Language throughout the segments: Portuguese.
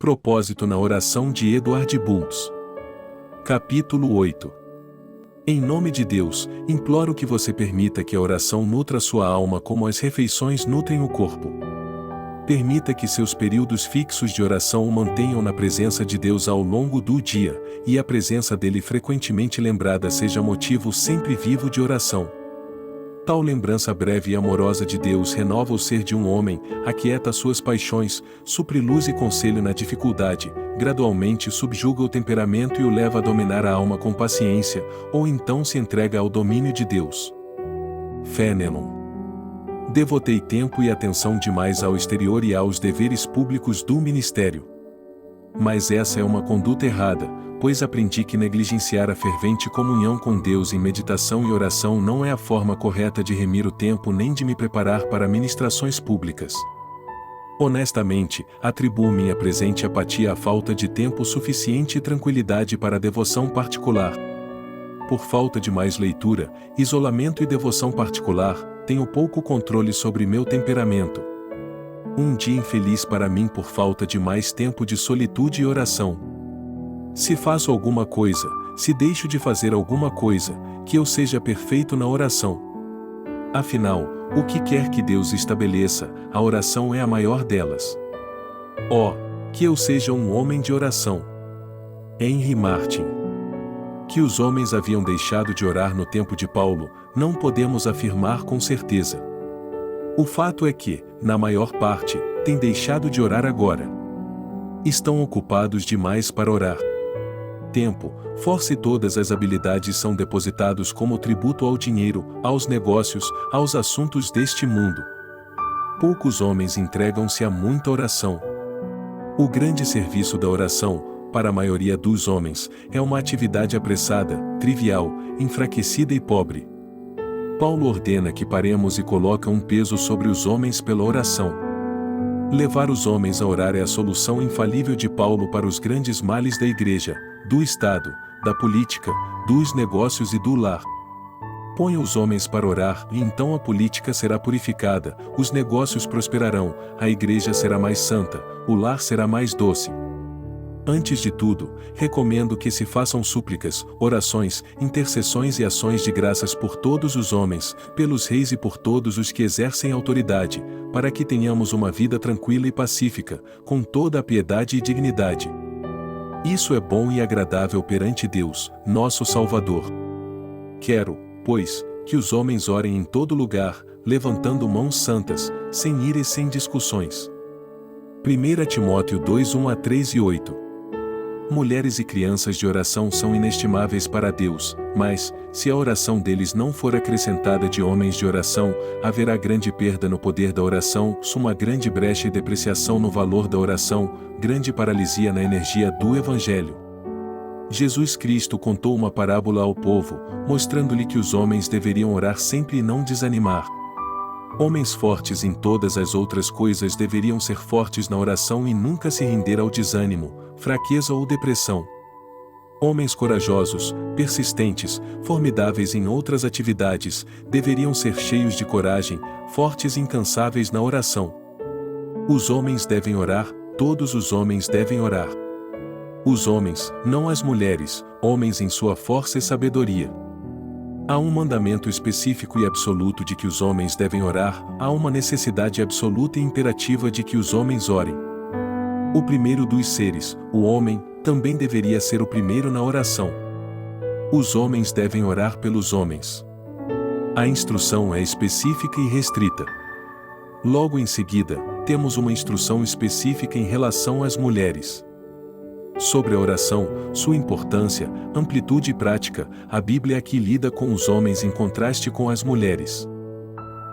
Propósito na oração de Edward Bulls. Capítulo 8. Em nome de Deus, imploro que você permita que a oração nutra sua alma como as refeições nutrem o corpo. Permita que seus períodos fixos de oração o mantenham na presença de Deus ao longo do dia, e a presença dele frequentemente lembrada seja motivo sempre vivo de oração. Tal lembrança breve e amorosa de Deus renova o ser de um homem, aquieta suas paixões, supre luz e conselho na dificuldade, gradualmente subjuga o temperamento e o leva a dominar a alma com paciência, ou então se entrega ao domínio de Deus. Fenelon. Devotei tempo e atenção demais ao exterior e aos deveres públicos do ministério. Mas essa é uma conduta errada, pois aprendi que negligenciar a fervente comunhão com Deus em meditação e oração não é a forma correta de remir o tempo nem de me preparar para ministrações públicas. Honestamente, atribuo minha presente apatia à falta de tempo suficiente e tranquilidade para a devoção particular. Por falta de mais leitura, isolamento e devoção particular, tenho pouco controle sobre meu temperamento. Um dia infeliz para mim por falta de mais tempo de solitude e oração. Se faço alguma coisa, se deixo de fazer alguma coisa, que eu seja perfeito na oração. Afinal, o que quer que Deus estabeleça, a oração é a maior delas. Oh, que eu seja um homem de oração. Henry Martin. Que os homens haviam deixado de orar no tempo de Paulo, não podemos afirmar com certeza. O fato é que, na maior parte, têm deixado de orar agora. Estão ocupados demais para orar. Tempo, força e todas as habilidades são depositados como tributo ao dinheiro, aos negócios, aos assuntos deste mundo. Poucos homens entregam-se a muita oração. O grande serviço da oração, para a maioria dos homens, é uma atividade apressada, trivial, enfraquecida e pobre. Paulo ordena que paremos e coloca um peso sobre os homens pela oração. Levar os homens a orar é a solução infalível de Paulo para os grandes males da igreja, do Estado, da política, dos negócios e do lar. Ponha os homens para orar e então a política será purificada, os negócios prosperarão, a igreja será mais santa, o lar será mais doce. Antes de tudo, recomendo que se façam súplicas, orações, intercessões e ações de graças por todos os homens, pelos reis e por todos os que exercem autoridade, para que tenhamos uma vida tranquila e pacífica, com toda a piedade e dignidade. Isso é bom e agradável perante Deus, nosso Salvador. Quero, pois, que os homens orem em todo lugar, levantando mãos santas, sem ira e sem discussões. 1 Timóteo 2, 1-3 e 8. Mulheres e crianças de oração são inestimáveis para Deus, mas, se a oração deles não for acrescentada de homens de oração, haverá grande perda no poder da oração, uma grande brecha e depreciação no valor da oração, grande paralisia na energia do Evangelho. Jesus Cristo contou uma parábola ao povo, mostrando-lhe que os homens deveriam orar sempre e não desanimar. Homens fortes em todas as outras coisas deveriam ser fortes na oração e nunca se render ao desânimo, fraqueza ou depressão. Homens corajosos, persistentes, formidáveis em outras atividades, deveriam ser cheios de coragem, fortes e incansáveis na oração. Os homens devem orar, todos os homens devem orar. Os homens, não as mulheres, homens em sua força e sabedoria. Há um mandamento específico e absoluto de que os homens devem orar, há uma necessidade absoluta e imperativa de que os homens orem. O primeiro dos seres, o homem, também deveria ser o primeiro na oração. Os homens devem orar pelos homens. A instrução é específica e restrita. Logo em seguida, temos uma instrução específica em relação às mulheres. Sobre a oração, sua importância, amplitude e prática, a Bíblia aqui lida com os homens em contraste com as mulheres.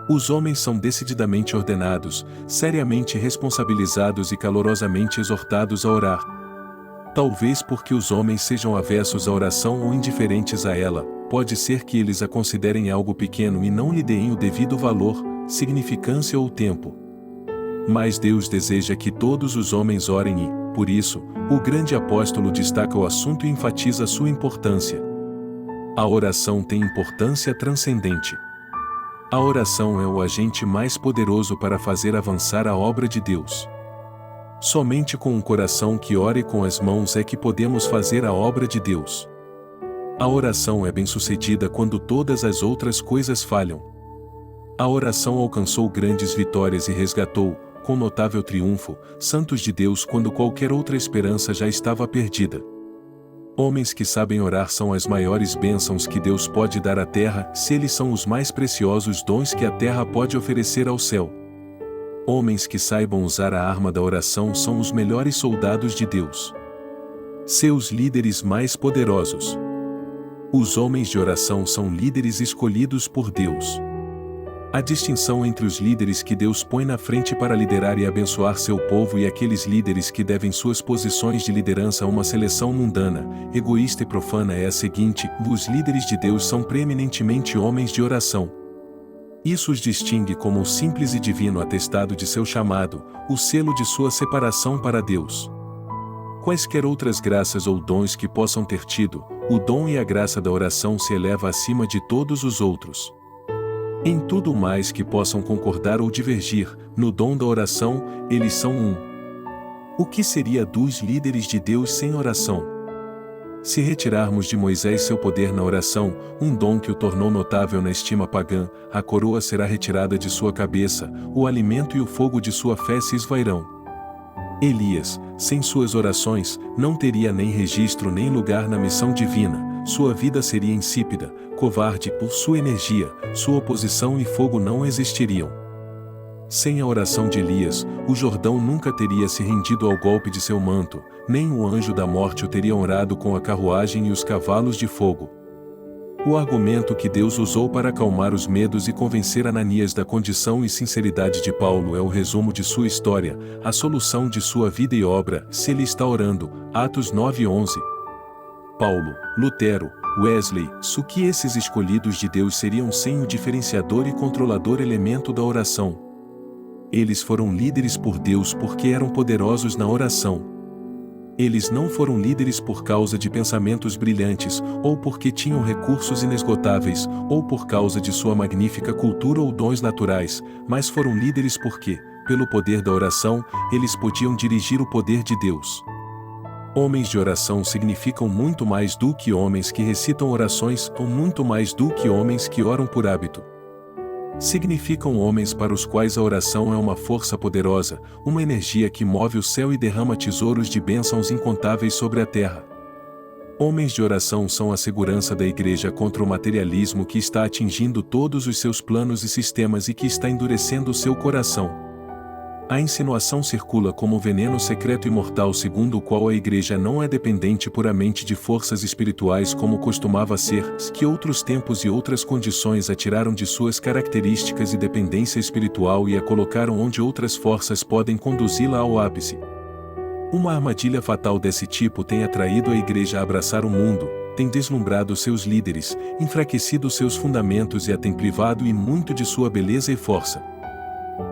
Os homens são decididamente ordenados, seriamente responsabilizados e calorosamente exortados a orar. Talvez porque os homens sejam avessos à oração ou indiferentes a ela, pode ser que eles a considerem algo pequeno e não lhe deem o devido valor, significância ou tempo. Mas Deus deseja que todos os homens orem e, por isso, o grande apóstolo destaca o assunto e enfatiza sua importância. A oração tem importância transcendente. A oração é o agente mais poderoso para fazer avançar a obra de Deus. Somente com um coração que ora e com as mãos é que podemos fazer a obra de Deus. A oração é bem-sucedida quando todas as outras coisas falham. A oração alcançou grandes vitórias e resgatou, com notável triunfo, santos de Deus quando qualquer outra esperança já estava perdida. Homens que sabem orar são as maiores bênçãos que Deus pode dar à terra, se eles são os mais preciosos dons que a terra pode oferecer ao céu. Homens que saibam usar a arma da oração são os melhores soldados de Deus. Seus líderes mais poderosos. Os homens de oração são líderes escolhidos por Deus. A distinção entre os líderes que Deus põe na frente para liderar e abençoar seu povo e aqueles líderes que devem suas posições de liderança a uma seleção mundana, egoísta e profana é a seguinte: os líderes de Deus são preeminentemente homens de oração. Isso os distingue como o simples e divino atestado de seu chamado, o selo de sua separação para Deus. Quaisquer outras graças ou dons que possam ter tido, o dom e a graça da oração se eleva acima de todos os outros. Em tudo mais que possam concordar ou divergir, no dom da oração, eles são um. O que seria dos líderes de Deus sem oração? Se retirarmos de Moisés seu poder na oração, um dom que o tornou notável na estima pagã, a coroa será retirada de sua cabeça, o alimento e o fogo de sua fé se esvairão. Elias, sem suas orações, não teria nem registro nem lugar na missão divina, sua vida seria insípida, covarde por sua energia, sua oposição e fogo não existiriam. Sem a oração de Elias, o Jordão nunca teria se rendido ao golpe de seu manto, nem o anjo da morte o teria honrado com a carruagem e os cavalos de fogo. O argumento que Deus usou para acalmar os medos e convencer Ananias da condição e sinceridade de Paulo é o resumo de sua história, a solução de sua vida e obra, se ele está orando, Atos 9:11. Paulo, Lutero, Wesley, que esses escolhidos de Deus seriam sem o diferenciador e controlador elemento da oração. Eles foram líderes por Deus porque eram poderosos na oração. Eles não foram líderes por causa de pensamentos brilhantes, ou porque tinham recursos inesgotáveis, ou por causa de sua magnífica cultura ou dons naturais, mas foram líderes porque, pelo poder da oração, eles podiam dirigir o poder de Deus. Homens de oração significam muito mais do que homens que recitam orações, ou muito mais do que homens que oram por hábito. Significam homens para os quais a oração é uma força poderosa, uma energia que move o céu e derrama tesouros de bênçãos incontáveis sobre a terra. Homens de oração são a segurança da igreja contra o materialismo que está atingindo todos os seus planos e sistemas e que está endurecendo o seu coração. A insinuação circula como veneno secreto e mortal segundo o qual a igreja não é dependente puramente de forças espirituais como costumava ser, que outros tempos e outras condições a tiraram de suas características e dependência espiritual e a colocaram onde outras forças podem conduzi-la ao ápice. Uma armadilha fatal desse tipo tem atraído a igreja a abraçar o mundo, tem deslumbrado seus líderes, enfraquecido seus fundamentos e a tem privado e muito de sua beleza e força.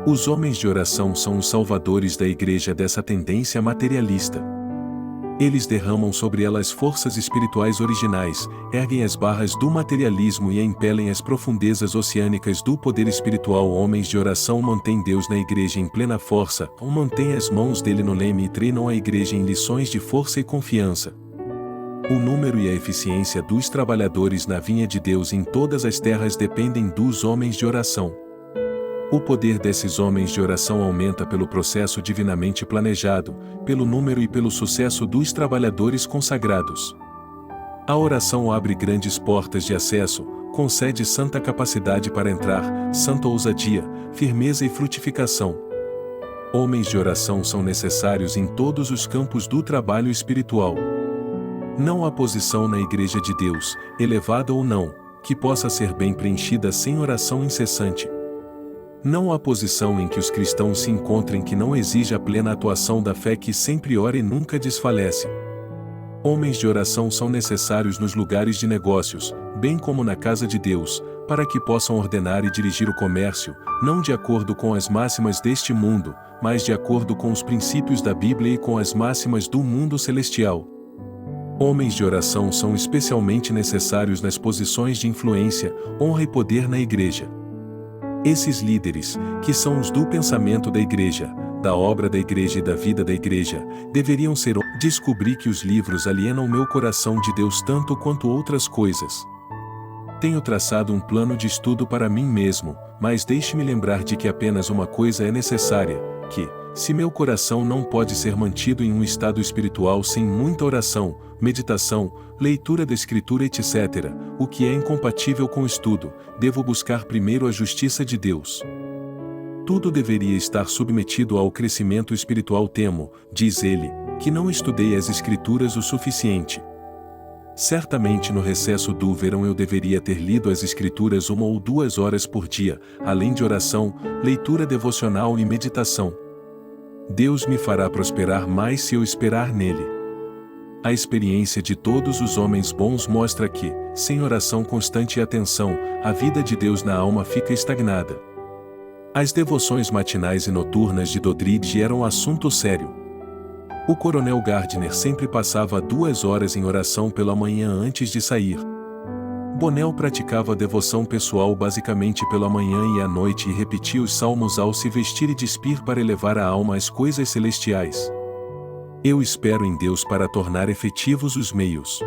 Os homens de oração são os salvadores da igreja dessa tendência materialista. Eles derramam sobre ela as forças espirituais originais, erguem as barras do materialismo e a impelem às profundezas oceânicas do poder espiritual. Homens de oração mantêm Deus na igreja em plena força, ou mantêm as mãos dele no leme e treinam a igreja em lições de força e confiança. O número e a eficiência dos trabalhadores na vinha de Deus em todas as terras dependem dos homens de oração. O poder desses homens de oração aumenta pelo processo divinamente planejado, pelo número e pelo sucesso dos trabalhadores consagrados. A oração abre grandes portas de acesso, concede santa capacidade para entrar, santa ousadia, firmeza e frutificação. Homens de oração são necessários em todos os campos do trabalho espiritual. Não há posição na Igreja de Deus, elevada ou não, que possa ser bem preenchida sem oração incessante. Não há posição em que os cristãos se encontrem que não exija a plena atuação da fé que sempre ora e nunca desfalece. Homens de oração são necessários nos lugares de negócios, bem como na casa de Deus, para que possam ordenar e dirigir o comércio, não de acordo com as máximas deste mundo, mas de acordo com os princípios da Bíblia e com as máximas do mundo celestial. Homens de oração são especialmente necessários nas posições de influência, honra e poder na igreja. Esses líderes, que são os do pensamento da igreja, da obra da igreja e da vida da igreja, deveriam ser. Descobri que os livros alienam meu coração de Deus tanto quanto outras coisas. Tenho traçado um plano de estudo para mim mesmo, mas deixe-me lembrar de que apenas uma coisa é necessária, que, se meu coração não pode ser mantido em um estado espiritual sem muita oração, meditação, leitura da Escritura etc., o que é incompatível com o estudo, devo buscar primeiro a justiça de Deus. Tudo deveria estar submetido ao crescimento espiritual. Temo, diz ele, que não estudei as Escrituras o suficiente. Certamente no recesso do verão eu deveria ter lido as Escrituras 1 ou 2 horas por dia, além de oração, leitura devocional e meditação. Deus me fará prosperar mais se eu esperar nele. A experiência de todos os homens bons mostra que, sem oração constante e atenção, a vida de Deus na alma fica estagnada. As devoções matinais e noturnas de Doddridge eram assunto sério. O coronel Gardner sempre passava 2 horas em oração pela manhã antes de sair. Bonnell praticava a devoção pessoal basicamente pela manhã e à noite e repetia os salmos ao se vestir e despir para elevar a alma às coisas celestiais. Eu espero em Deus para tornar efetivos os meios.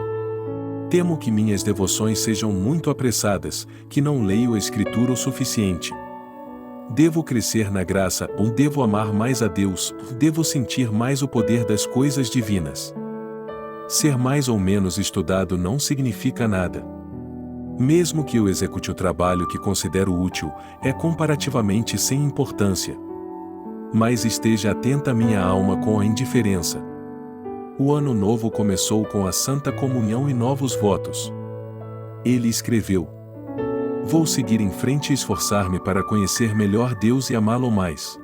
Temo que minhas devoções sejam muito apressadas, que não leio a Escritura o suficiente. Devo crescer na graça, ou devo amar mais a Deus, devo sentir mais o poder das coisas divinas. Ser mais ou menos estudado não significa nada. Mesmo que eu execute o trabalho que considero útil, é comparativamente sem importância. Mas esteja atenta a minha alma com a indiferença. O ano novo começou com a Santa Comunhão e novos votos. Ele escreveu: vou seguir em frente e esforçar-me para conhecer melhor Deus e amá-lo mais.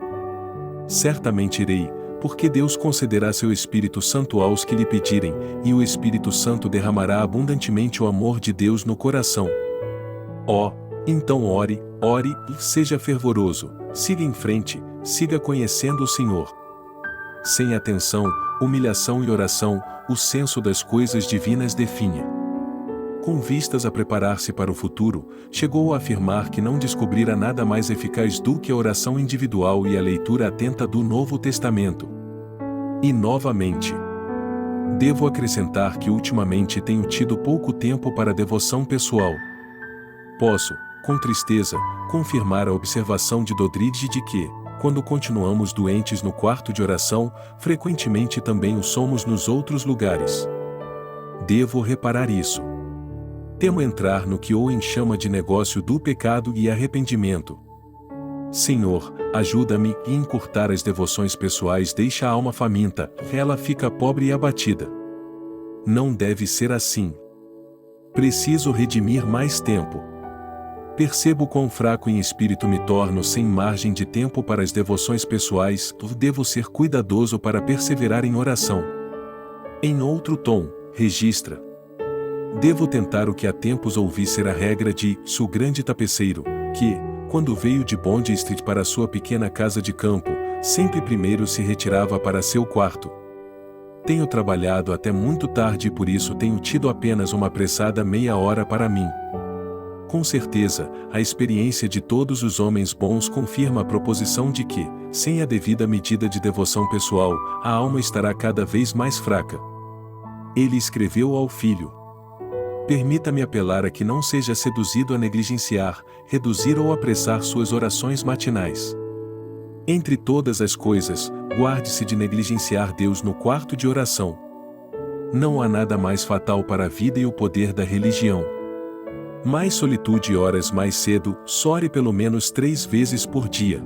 Certamente irei, porque Deus concederá seu Espírito Santo aos que lhe pedirem, e o Espírito Santo derramará abundantemente o amor de Deus no coração. Então ore, e seja fervoroso, siga em frente, siga conhecendo o Senhor. Sem atenção, humilhação e oração, o senso das coisas divinas definha. Com vistas a preparar-se para o futuro, chegou a afirmar que não descobrira nada mais eficaz do que a oração individual e a leitura atenta do Novo Testamento. E novamente, devo acrescentar que ultimamente tenho tido pouco tempo para devoção pessoal. Posso, com tristeza, confirmar a observação de Doddridge de que, quando continuamos doentes no quarto de oração, frequentemente também o somos nos outros lugares. Devo reparar isso. Temo entrar no que Owen chama de negócio do pecado e arrependimento. Senhor, ajuda-me e encurtar as devoções pessoais deixa a alma faminta, ela fica pobre e abatida. Não deve ser assim. Preciso redimir mais tempo. Percebo quão fraco em espírito me torno sem margem de tempo para as devoções pessoais, devo ser cuidadoso para perseverar em oração. Em outro tom, registra. Devo tentar o que há tempos ouvi ser a regra de o grande tapeceiro, que, quando veio de Bond Street para sua pequena casa de campo, sempre primeiro se retirava para seu quarto. Tenho trabalhado até muito tarde e por isso tenho tido apenas uma apressada meia hora para mim. Com certeza, a experiência de todos os homens bons confirma a proposição de que, sem a devida medida de devoção pessoal, a alma estará cada vez mais fraca. Ele escreveu ao filho: permita-me apelar a que não seja seduzido a negligenciar, reduzir ou apressar suas orações matinais. Entre todas as coisas, guarde-se de negligenciar Deus no quarto de oração. Não há nada mais fatal para a vida e o poder da religião. Mais solitude e horas mais cedo, ore pelo menos 3 vezes por dia.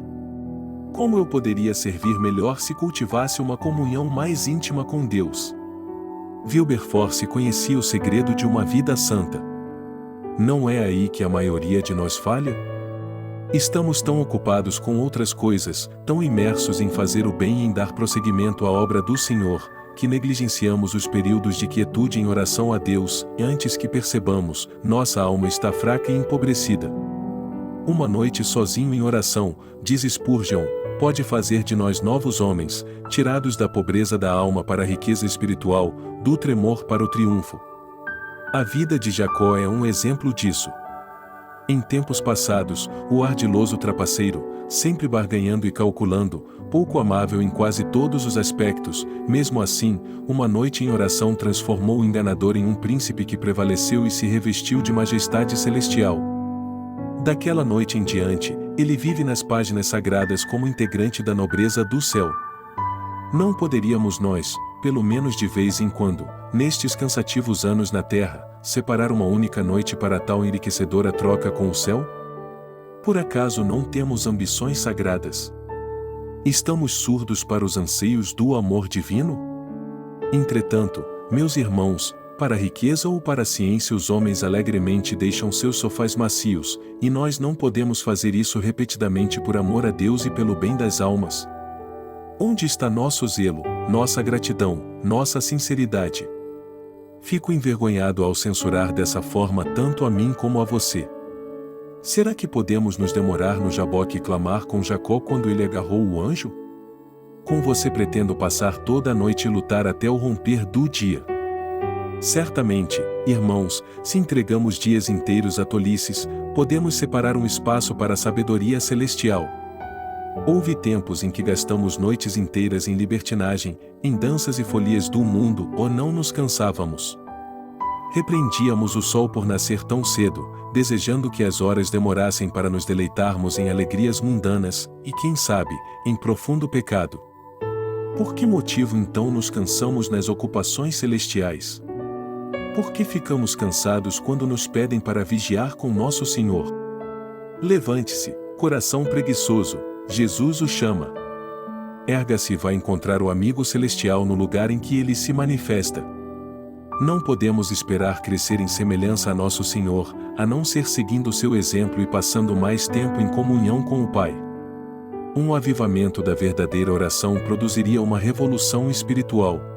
Como eu poderia servir melhor se cultivasse uma comunhão mais íntima com Deus? Wilberforce conhecia o segredo de uma vida santa. Não é aí que a maioria de nós falha? Estamos tão ocupados com outras coisas, tão imersos em fazer o bem e em dar prosseguimento à obra do Senhor, que negligenciamos os períodos de quietude em oração a Deus, e antes que percebamos, nossa alma está fraca e empobrecida. Uma noite sozinho em oração, diz Spurgeon, pode fazer de nós novos homens, tirados da pobreza da alma para a riqueza espiritual, do tremor para o triunfo. A vida de Jacó é um exemplo disso. Em tempos passados, o ardiloso trapaceiro, sempre barganhando e calculando, pouco amável em quase todos os aspectos. Mesmo assim, uma noite em oração transformou o enganador em um príncipe que prevaleceu e se revestiu de majestade celestial. Daquela noite em diante, ele vive nas páginas sagradas como integrante da nobreza do céu. Não poderíamos nós, pelo menos de vez em quando, nestes cansativos anos na terra, separar uma única noite para tal enriquecedora troca com o céu? Por acaso não temos ambições sagradas? Estamos surdos para os anseios do amor divino? Entretanto, meus irmãos, para a riqueza ou para a ciência os homens alegremente deixam seus sofás macios, e nós não podemos fazer isso repetidamente por amor a Deus e pelo bem das almas. Onde está nosso zelo, nossa gratidão, nossa sinceridade? Fico envergonhado ao censurar dessa forma tanto a mim como a você. Será que podemos nos demorar no Jaboque e clamar com Jacó quando ele agarrou o anjo? Com você pretendo passar toda a noite e lutar até o romper do dia. Certamente, irmãos, se entregamos dias inteiros a tolices, podemos separar um espaço para a sabedoria celestial. Houve tempos em que gastamos noites inteiras em libertinagem, em danças e folias do mundo, ou não nos cansávamos. Repreendíamos o sol por nascer tão cedo, desejando que as horas demorassem para nos deleitarmos em alegrias mundanas, e quem sabe, em profundo pecado. Por que motivo então nos cansamos nas ocupações celestiais? Por que ficamos cansados quando nos pedem para vigiar com nosso Senhor? Levante-se, coração preguiçoso, Jesus o chama. Erga-se e vai encontrar o amigo celestial no lugar em que ele se manifesta. Não podemos esperar crescer em semelhança a nosso Senhor, a não ser seguindo seu exemplo e passando mais tempo em comunhão com o Pai. Um avivamento da verdadeira oração produziria uma revolução espiritual.